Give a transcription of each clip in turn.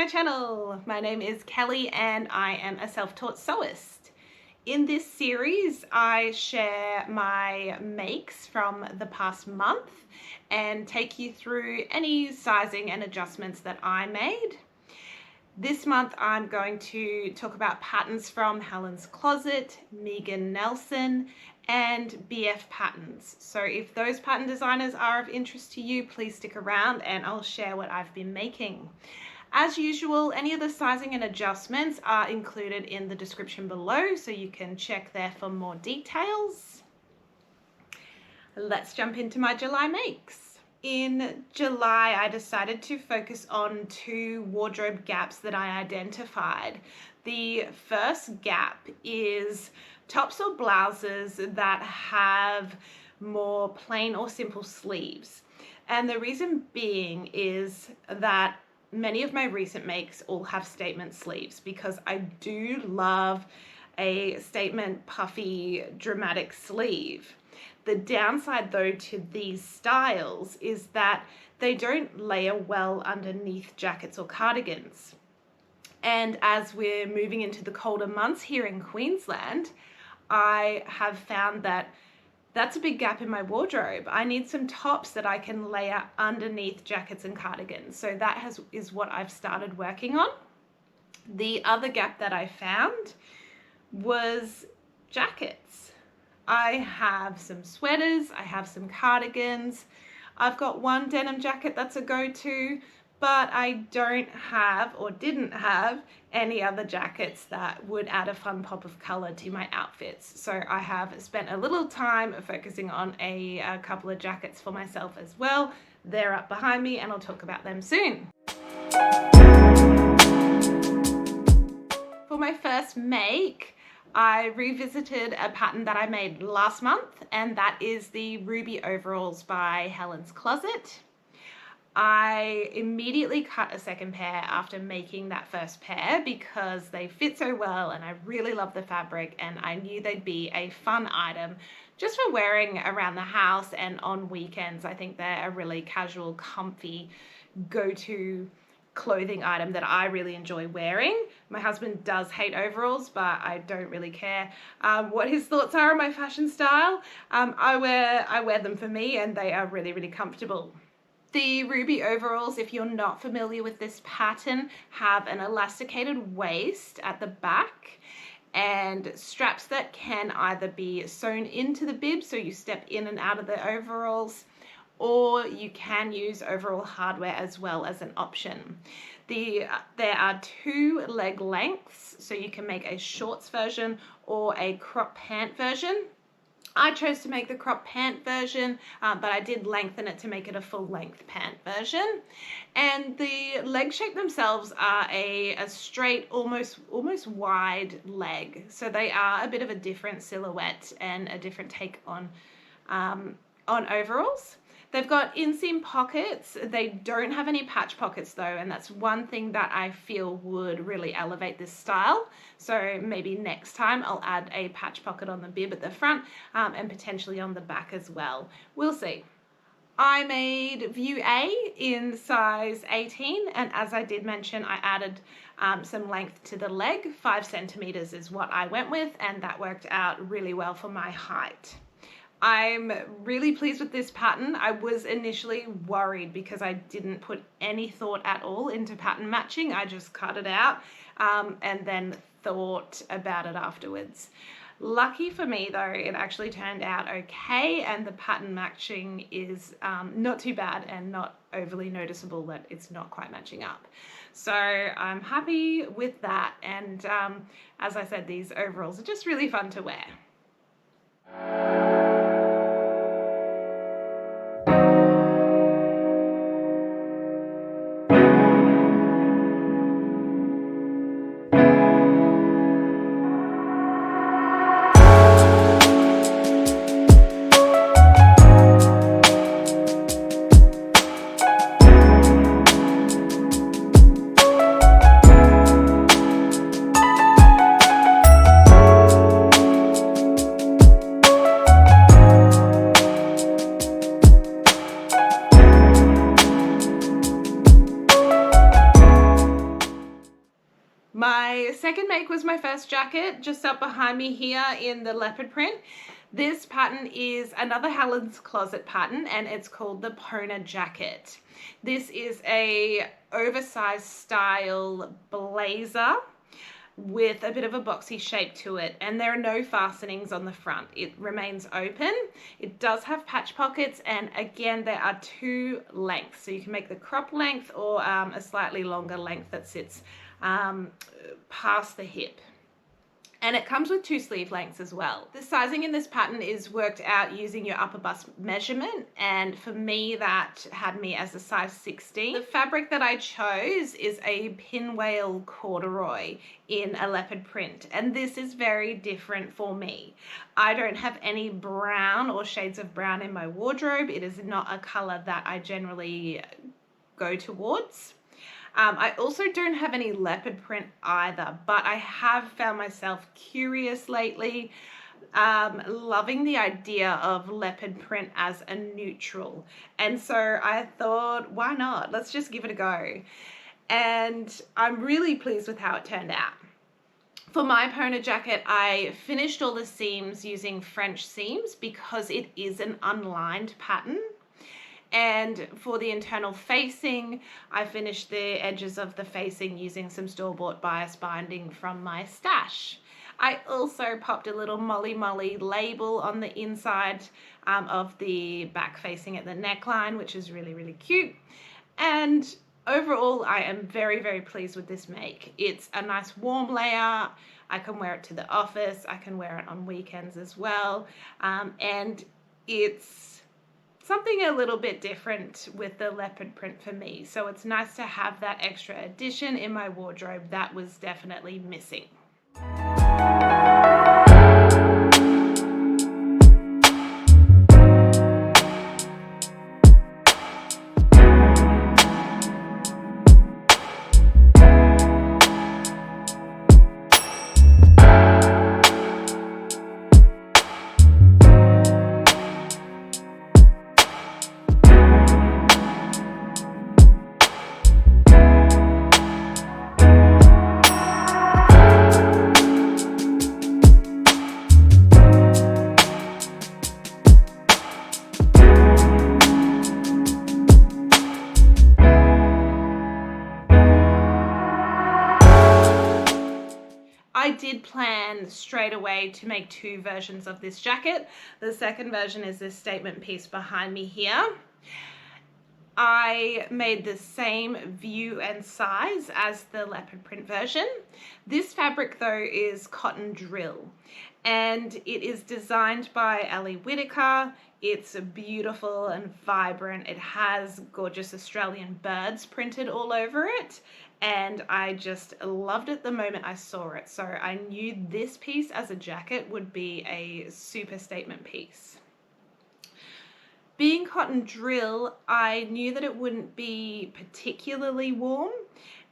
channel. My name is Kelly and I am a self-taught sewist. In this series, I share my makes from the past month and take you through any sizing and adjustments that I made. This month, I'm going to talk about patterns from Helen's Closet, Nielsen, and BF patterns. So if those pattern designers are of interest to you, please stick around and I'll share what I've been making. As usual, any of the sizing and adjustments are included in the description below, so you can check there for more details. Let's jump into my July makes. In July, I decided to focus on two wardrobe gaps that I identified. The first gap is tops or blouses that have more plain or simple sleeves. And the reason being is that many of my recent makes all have statement sleeves because I do love a statement puffy dramatic sleeve. The downside though to these styles is that they don't layer well underneath jackets or cardigans. And as we're moving into the colder months here in Queensland, I have found that that's a big gap in my wardrobe. I need some tops that I can layer underneath jackets and cardigans. So that is what I've started working on. The other gap that I found was jackets. I have some sweaters, I have some cardigans. I've got one denim jacket that's a go-to, but I don't have or didn't have any other jackets that would add a fun pop of color to my outfits. So I have spent a little time focusing on a couple of jackets for myself as well. They're up behind me and I'll talk about them soon. For my first make, I revisited a pattern that I made last month, and that is the Ruby Overalls by Helen's Closet. I immediately cut a second pair after making that first pair because they fit so well and I really love the fabric, and I knew they'd be a fun item just for wearing around the house and on weekends. I think they're a really casual, comfy, go-to clothing item that I really enjoy wearing. My husband does hate overalls, but I don't really care what his thoughts are on my fashion style. I wear them for me and they are really, really comfortable. The Ruby Overalls, if you're not familiar with this pattern, have an elasticated waist at the back and straps that can either be sewn into the bib so you step in and out of the overalls, or you can use overall hardware as well as an option. There are two leg lengths, so you can make a shorts version or a crop pant version. I chose to make the crop pant version, but I did lengthen it to make it a full length pant version. And the leg shape themselves are a straight, almost wide leg. So they are a bit of a different silhouette and a different take on overalls. They've got inseam pockets. They don't have any patch pockets though, and that's one thing that I feel would really elevate this style. So maybe next time I'll add a patch pocket on the bib at the front and potentially on the back as well. We'll see. I made view A in size 18, and as I did mention, I added some length to the leg. 5 centimeters is what I went with, and that worked out really well for my height. I'm really pleased with this pattern. I was initially worried because I didn't put any thought at all into pattern matching. I just cut it out and then thought about it afterwards. Lucky for me though, it actually turned out okay, and the pattern matching is not too bad and not overly noticeable that it's not quite matching up. So I'm happy with that, and as I said, these overalls are just really fun to wear. was my first jacket, just up behind me here in the leopard print. This pattern is another Helen's Closet pattern, and it's called the Pona Jacket. This is a oversized style blazer with a bit of a boxy shape to it, and there are no fastenings on the front. It remains open. It does have patch pockets, and again there are two lengths, so you can make the crop length or a slightly longer length that sits past the hip. And it comes with two sleeve lengths as well. The sizing in this pattern is worked out using your upper bust measurement, and for me that had me as a size 16. The fabric that I chose is a pinwheel corduroy in a leopard print, and this is very different for me. I don't have any brown or shades of brown in my wardrobe. It is not a color that I generally go towards. I also don't have any leopard print either, but I have found myself curious lately, loving the idea of leopard print as a neutral. And so I thought, why not? Let's just give it a go. And I'm really pleased with how it turned out. For my Pona jacket, I finished all the seams using French seams because it is an unlined pattern. And for the internal facing, I finished the edges of the facing using some store-bought bias binding from my stash. I also popped a little Molly Molly label on the inside of the back facing at the neckline, which is really, really cute. And overall, I am very, very pleased with this make. It's a nice warm layer. I can wear it to the office. I can wear it on weekends as well. And it's something a little bit different with the leopard print for me. So it's nice to have that extra addition in my wardrobe that was definitely missing. I did plan straight away to make two versions of this jacket. The second version is this statement piece behind me here. I made the same view and size as the leopard print version. This fabric though is cotton drill, and it is designed by Ellie Whitaker. It's beautiful and vibrant. It has gorgeous Australian birds printed all over it, and I just loved it the moment I saw it. So I knew this piece as a jacket would be a super statement piece. Being cotton drill, I knew that it wouldn't be particularly warm,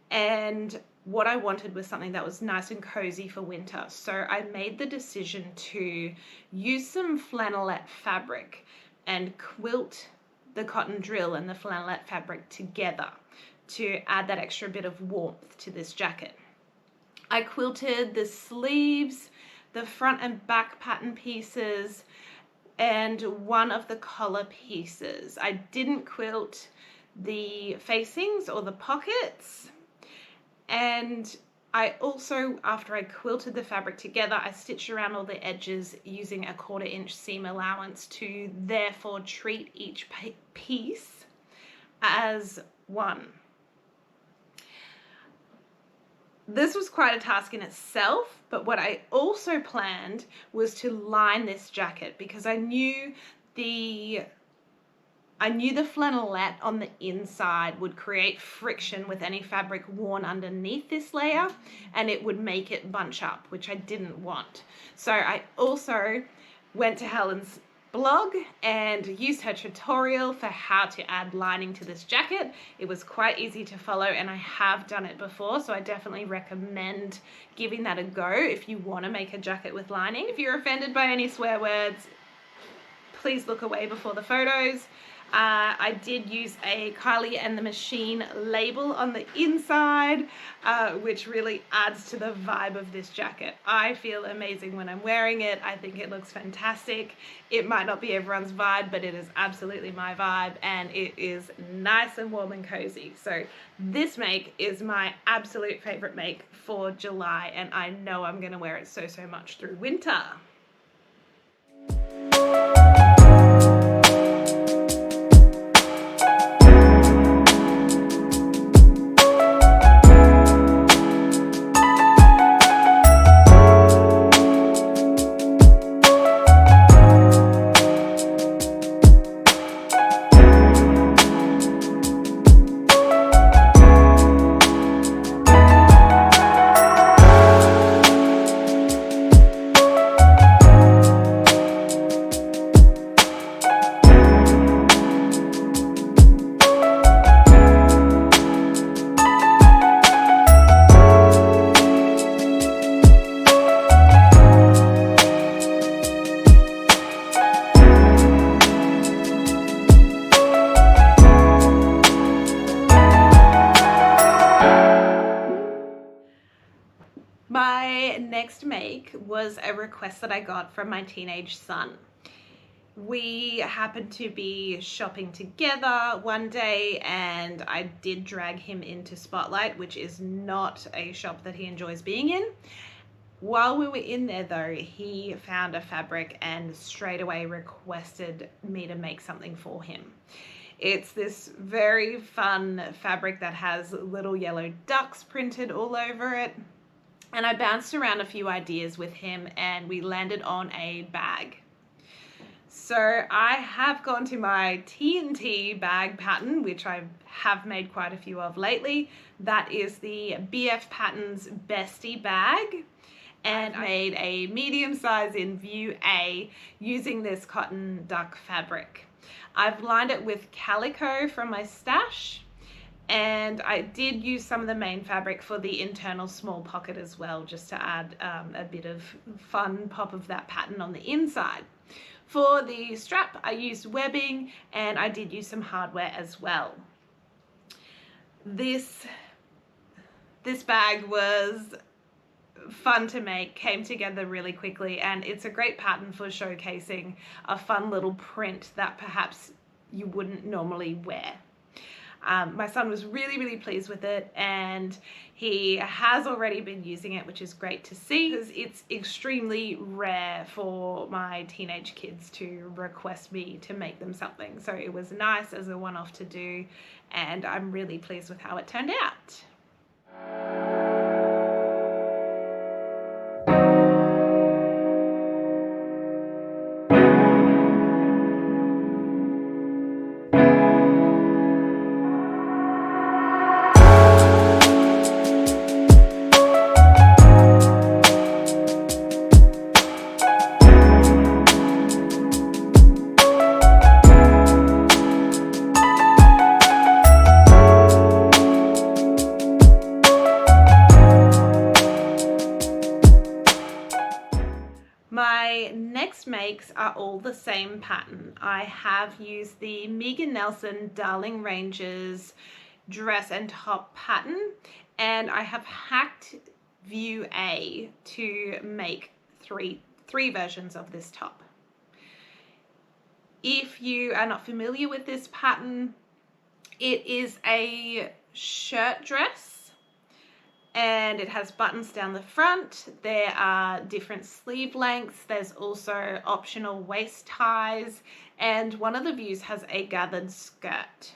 and what I wanted was something that was nice and cozy for winter. So I made the decision to use some flannelette fabric and quilt the cotton drill and the flannelette fabric together to add that extra bit of warmth to this jacket. I quilted the sleeves, the front and back pattern pieces, and one of the collar pieces. I didn't quilt the facings or the pockets, and I also, after I quilted the fabric together, I stitched around all the edges using a 1/4 inch seam allowance to therefore treat each piece as one. This was quite a task in itself, but what I also planned was to line this jacket because I knew the flannelette on the inside would create friction with any fabric worn underneath this layer, and it would make it bunch up, which I didn't want. So I also went to Helen's blog and used her tutorial for how to add lining to this jacket. It was quite easy to follow, and I have done it before, so I definitely recommend giving that a go if you want to make a jacket with lining. If you're offended by any swear words, please look away before the photos. I did use a Kylie and the Machine label on the inside, which really adds to the vibe of this jacket. I feel amazing when I'm wearing it. I think it looks fantastic. It might not be everyone's vibe, but it is absolutely my vibe, and it is nice and warm and cozy. So this make is my absolute favorite make for July, and I know I'm going to wear it so much through winter. My next make was a request that I got from my teenage son. We happened to be shopping together one day, and I did drag him into Spotlight, which is not a shop that he enjoys being in. While we were in there though, he found a fabric and straight away requested me to make something for him. It's this very fun fabric that has little yellow ducks printed all over it. And I bounced around a few ideas with him, and we landed on a bag. So I have gone to my TNT bag pattern, which I have made quite a few of lately. That is the BF Patterns Bestie Bag. And I made a medium size in view A using this cotton duck fabric. I've lined it with calico from my stash. And I did use some of the main fabric for the internal small pocket as well, just to add a bit of fun pop of that pattern on the inside. For the strap, I used webbing, and I did use some hardware as well. This bag was fun to make, came together really quickly, and it's a great pattern for showcasing a fun little print that perhaps you wouldn't normally wear. My son was really pleased with it, and he has already been using it, which is great to see, because it's extremely rare for my teenage kids to request me to make them something. So it was nice as a one-off to do, and I'm really pleased with how it turned out. My next makes are all the same pattern. I have used the Nielsen Darling Ranges dress and top pattern, and I have hacked view A to make three versions of this top. If you are not familiar with this pattern, it is a shirt dress, and it has buttons down the front. There are different sleeve lengths. There's also optional waist ties, and one of the views has a gathered skirt.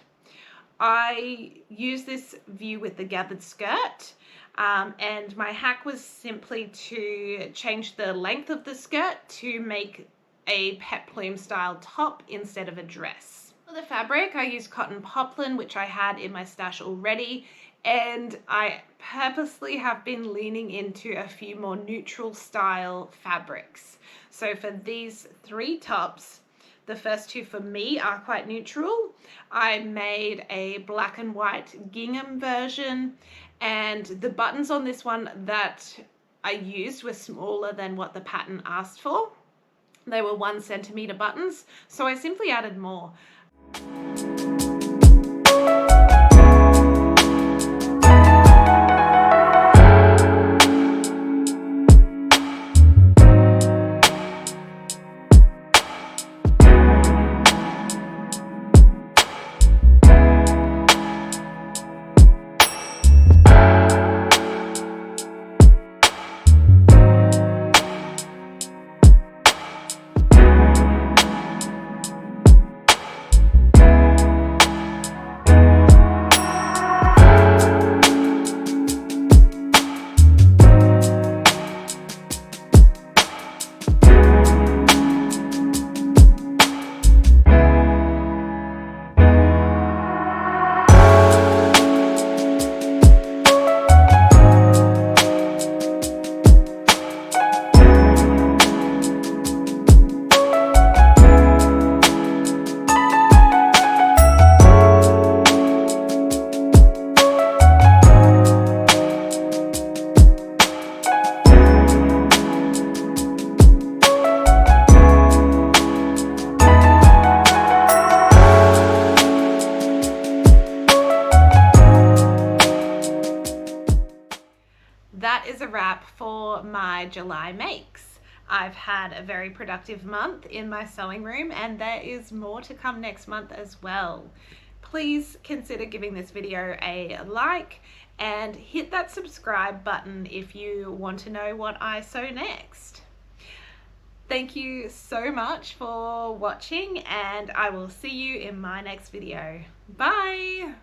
I use this view with the gathered skirt, and my hack was simply to change the length of the skirt to make a peplum style top instead of a dress. For the fabric, I used cotton poplin, which I had in my stash already, and I purposely have been leaning into a few more neutral style fabrics. So for these three tops, the first two for me are quite neutral. I made a black and white gingham version, and the buttons on this one that I used were smaller than what the pattern asked for. They were 1 centimeter buttons, so I simply added more. That is a wrap for my July makes. I've had a very productive month in my sewing room, and there is more to come next month as well. Please consider giving this video a like and hit that subscribe button if you want to know what I sew next. Thank you so much for watching, and I will see you in my next video. Bye!